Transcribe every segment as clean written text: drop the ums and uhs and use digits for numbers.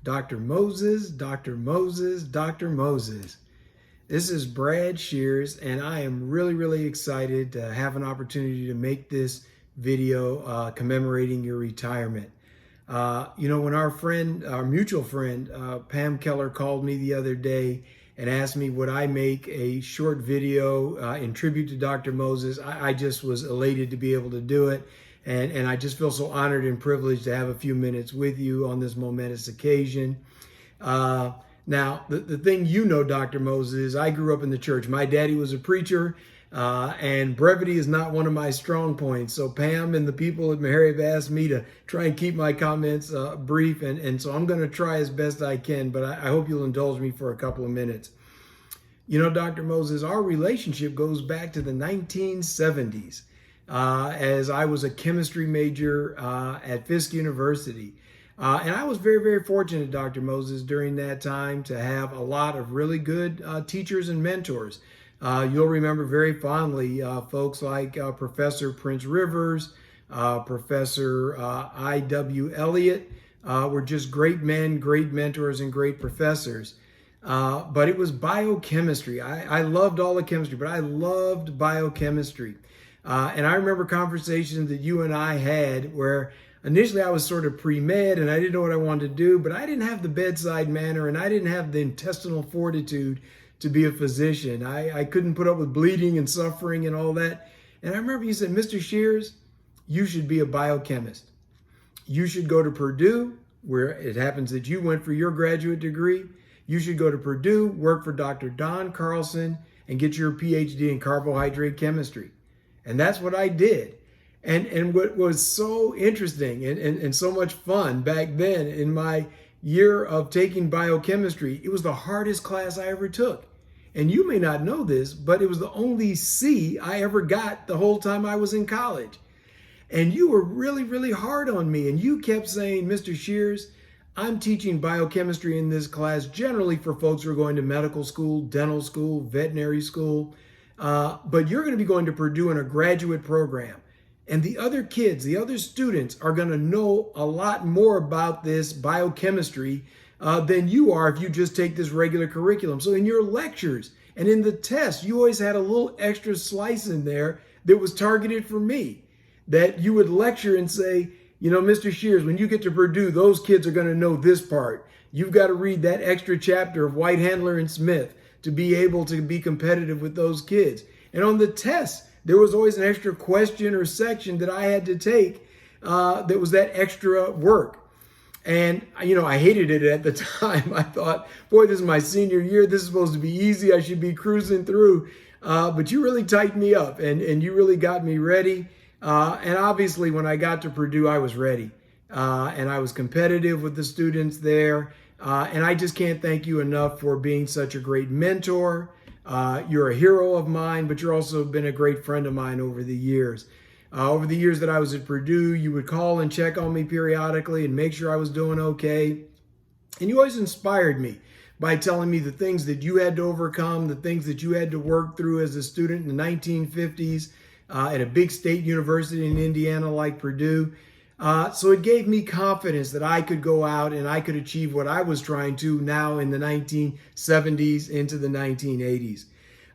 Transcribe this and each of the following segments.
Dr. Moses, Dr. Moses, Dr. Moses. This is Brad Shears, and I am really excited to have an opportunity to make this video commemorating your retirement. When our mutual friend, Pam Keller, called me the other day and asked me would I make a short video in tribute to Dr. Moses, I just was elated to be able to do it. And I just feel so honored and privileged to have a few minutes with you on this momentous occasion. Now, the thing Dr. Moses, is I grew up in the church. My daddy was a preacher, and brevity is not one of my strong points. So Pam and the people at Meharry have asked me to try and keep my comments brief, and so I'm going to try as best I can, but I hope you'll indulge me for a couple of minutes. Dr. Moses, our relationship goes back to the 1970s. As I was a chemistry major at Fisk University. And I was very fortunate, Dr. Moses, during that time to have a lot of really good teachers and mentors. You'll remember very fondly folks like Professor Prince Rivers, Professor I.W. Elliott were just great men, great mentors, and great professors. But it was biochemistry. I loved all the chemistry, but I loved biochemistry. And I remember conversations that you and I had where initially I was sort of pre-med and I didn't know what I wanted to do, but I didn't have the bedside manner and I didn't have the intestinal fortitude to be a physician. I couldn't put up with bleeding and suffering and all that. And I remember you said, Mr. Shears, you should be a biochemist. You should go to Purdue, where it happens that you went for your graduate degree. You should go to Purdue, work for Dr. Don Carlson, and get your PhD in carbohydrate chemistry. And that's what I did. And what was so interesting and so much fun back then in my year of taking biochemistry, it was the hardest class I ever took. And you may not know this, but it was the only C I ever got the whole time I was in college. And you were really hard on me. And you kept saying, Mr. Shears, I'm teaching biochemistry in this class generally for folks who are going to medical school, dental school, veterinary school. But you're going to be going to Purdue in a graduate program. And the other kids, the other students are going to know a lot more about this biochemistry than you are if you just take this regular curriculum. So in your lectures and in the tests, you always had a little extra slice in there that was targeted for me, that you would lecture and say, Mr. Shears, when you get to Purdue, those kids are going to know this part. You've got to read that extra chapter of White, Handler, and Smith to be able to be competitive with those kids. And on the tests, there was always an extra question or section that I had to take that was that extra work. And, I hated it at the time. I thought, boy, this is my senior year. This is supposed to be easy. I should be cruising through. But you really tightened me up and you really got me ready. And obviously, when I got to Purdue, I was ready. And I was competitive with the students there. And I just can't thank you enough for being such a great mentor. You're a hero of mine, but you're also been a great friend of mine over the years. Over the years that I was at Purdue, you would call and check on me periodically and make sure I was doing okay. And you always inspired me by telling me the things that you had to overcome, the things that you had to work through as a student in the 1950s at a big state university in Indiana like Purdue. So it gave me confidence that I could go out and I could achieve what I was trying to now in the 1970s into the 1980s.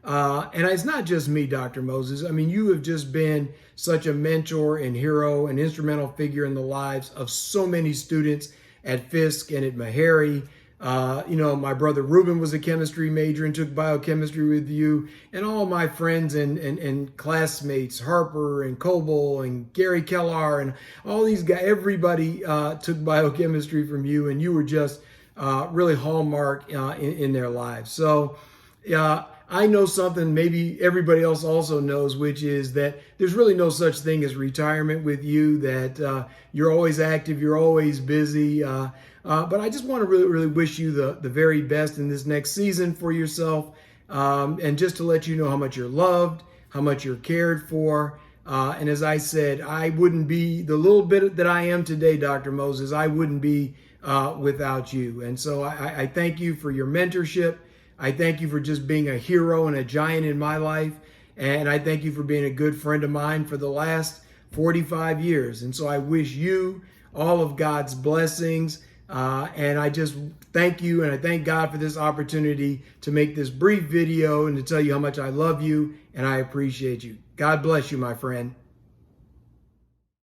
And it's not just me, Dr. Moses. I mean, you have just been such a mentor and hero and instrumental figure in the lives of so many students at Fisk and at Meharry. My brother Ruben was a chemistry major and took biochemistry with you, and all my friends and classmates, Harper and Coble and Gary Kellar and all these guys, everybody took biochemistry from you, and you were just really hallmark in their lives. So I know something maybe everybody else also knows, which is that there's really no such thing as retirement with you, that you're always active, you're always busy. But I just want to really wish you the very best in this next season for yourself. And just to let you know how much you're loved, how much you're cared for. And as I said, I wouldn't be the little bit that I am today, Dr. Moses, I wouldn't be without you. And so I thank you for your mentorship. I thank you for just being a hero and a giant in my life. And I thank you for being a good friend of mine for the last 45 years. And so I wish you all of God's blessings, And I just thank you, and I thank God for this opportunity to make this brief video and to tell you how much I love you and I appreciate you. God bless you, my friend.